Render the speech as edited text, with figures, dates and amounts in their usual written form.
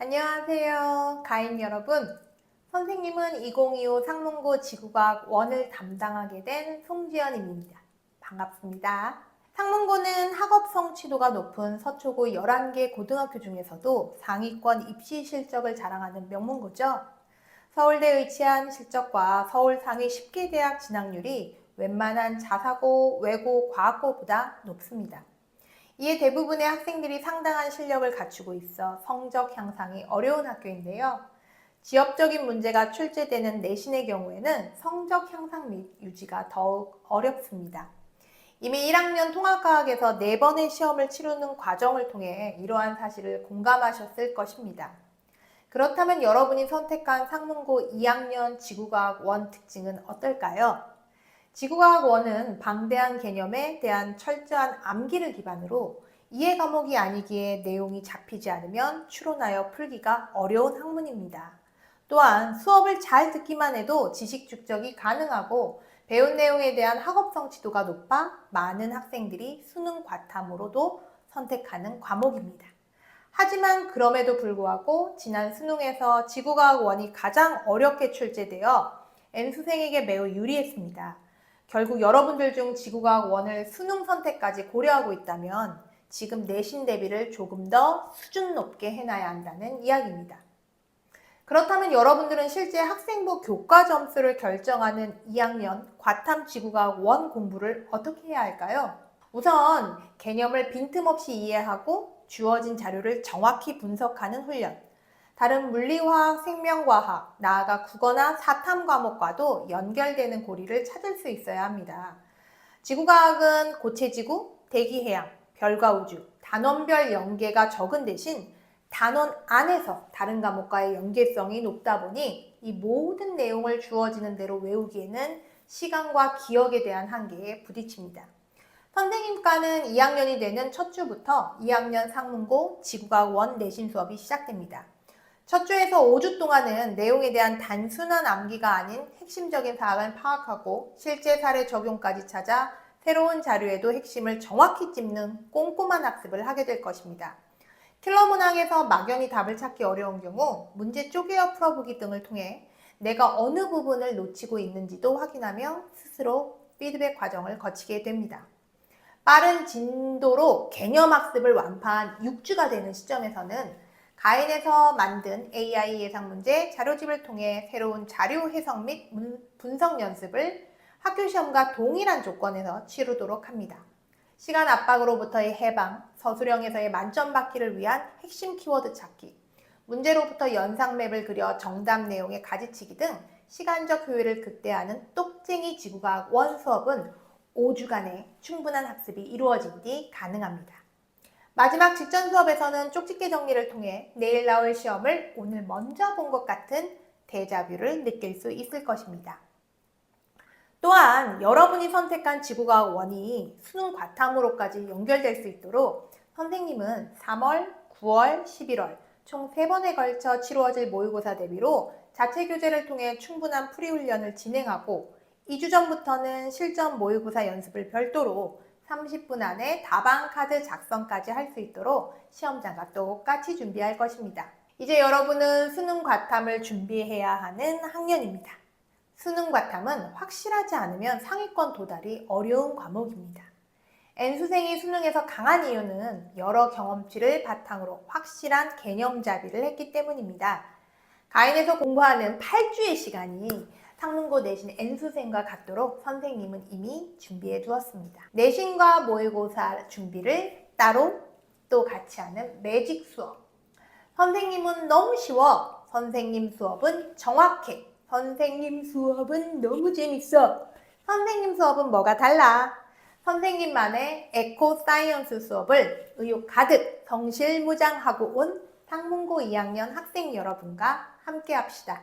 안녕하세요. 가인 여러분. 선생님은 2025 상문고 지구과학 1을 담당하게 된 송지연입니다. 반갑습니다. 상문고는 학업 성취도가 높은 서초고 11개 고등학교 중에서도 상위권 입시 실적을 자랑하는 명문고죠. 서울대에 위치한 실적과 서울 상위 10개 대학 진학률이 웬만한 자사고, 외고, 과학고보다 높습니다. 이에 대부분의 학생들이 상당한 실력을 갖추고 있어 성적 향상이 어려운 학교인데요. 지역적인 문제가 출제되는 내신의 경우에는 성적 향상 및 유지가 더욱 어렵습니다. 이미 1학년 통합과학에서 4번의 시험을 치르는 과정을 통해 이러한 사실을 공감하셨을 것입니다. 그렇다면 여러분이 선택한 상문고 2학년 지구과학 1 특징은 어떨까요? 지구과학 1은 방대한 개념에 대한 철저한 암기를 기반으로 이해 과목이 아니기에 내용이 잡히지 않으면 추론하여 풀기가 어려운 학문입니다. 또한 수업을 잘 듣기만 해도 지식 축적이 가능하고 배운 내용에 대한 학업 성취도가 높아 많은 학생들이 수능 과탐으로도 선택하는 과목입니다. 하지만 그럼에도 불구하고 지난 수능에서 지구과학 1이 가장 어렵게 출제되어 N수생에게 매우 유리했습니다. 결국 여러분들 중 지구과학 1을 수능 선택까지 고려하고 있다면 지금 내신 대비를 조금 더 수준 높게 해놔야 한다는 이야기입니다. 그렇다면 여러분들은 실제 학생부 교과 점수를 결정하는 2학년 과탐 지구과학 1 공부를 어떻게 해야 할까요? 우선 개념을 빈틈없이 이해하고 주어진 자료를 정확히 분석하는 훈련, 다른 물리화학, 생명과학, 나아가 국어나 사탐 과목과도 연결되는 고리를 찾을 수 있어야 합니다. 지구과학은 고체지구, 대기해양, 별과 우주, 단원별 연계가 적은 대신 단원 안에서 다른 과목과의 연계성이 높다 보니 이 모든 내용을 주어지는 대로 외우기에는 시간과 기억에 대한 한계에 부딪힙니다. 선생님과는 2학년이 되는 첫 주부터 2학년 상문고 지구과학 1 내신 수업이 시작됩니다. 첫 주에서 5주 동안은 내용에 대한 단순한 암기가 아닌 핵심적인 사항을 파악하고 실제 사례 적용까지 찾아 새로운 자료에도 핵심을 정확히 찝는 꼼꼼한 학습을 하게 될 것입니다. 킬러 문항에서 막연히 답을 찾기 어려운 경우 문제 쪼개어 풀어보기 등을 통해 내가 어느 부분을 놓치고 있는지도 확인하며 스스로 피드백 과정을 거치게 됩니다. 빠른 진도로 개념 학습을 완파한 6주가 되는 시점에서는 가인에서 만든 AI 예상 문제 자료집을 통해 새로운 자료 해석 및 분석 연습을 학교 시험과 동일한 조건에서 치르도록 합니다. 시간 압박으로부터의 해방, 서술형에서의 만점 받기를 위한 핵심 키워드 찾기, 문제로부터 연상맵을 그려 정답 내용에 가지치기 등 시간적 효율을 극대화하는 똑쟁이 지구과학 1 수업은 5주간의 충분한 학습이 이루어진 뒤 가능합니다. 마지막 직전 수업에서는 쪽집게 정리를 통해 내일 나올 시험을 오늘 먼저 본 것 같은 데자뷰를 느낄 수 있을 것입니다. 또한 여러분이 선택한 지구과학 1이 수능 과탐으로까지 연결될 수 있도록 선생님은 3월, 9월, 11월 총 3번에 걸쳐 치루어질 모의고사 대비로 자체 교재를 통해 충분한 풀이훈련을 진행하고 2주 전부터는 실전 모의고사 연습을 별도로 30분 안에 답안 카드 작성까지 할 수 있도록 시험장과 똑같이 준비할 것입니다. 이제 여러분은 수능 과탐을 준비해야 하는 학년입니다. 수능 과탐은 확실하지 않으면 상위권 도달이 어려운 과목입니다. N수생이 수능에서 강한 이유는 여러 경험치를 바탕으로 확실한 개념 잡이를 했기 때문입니다. 가인에서 공부하는 8주의 시간이 상문고 내신 N수생과 같도록 선생님은 이미 준비해 두었습니다. 내신과 모의고사 준비를 따로 또 같이 하는 매직 수업. 선생님은 너무 쉬워. 선생님 수업은 정확해. 선생님 수업은 너무 재밌어. 선생님 수업은 뭐가 달라? 선생님만의 에코 사이언스 수업을 의욕 가득 성실무장하고 온 상문고 2학년 학생 여러분과 함께 합시다.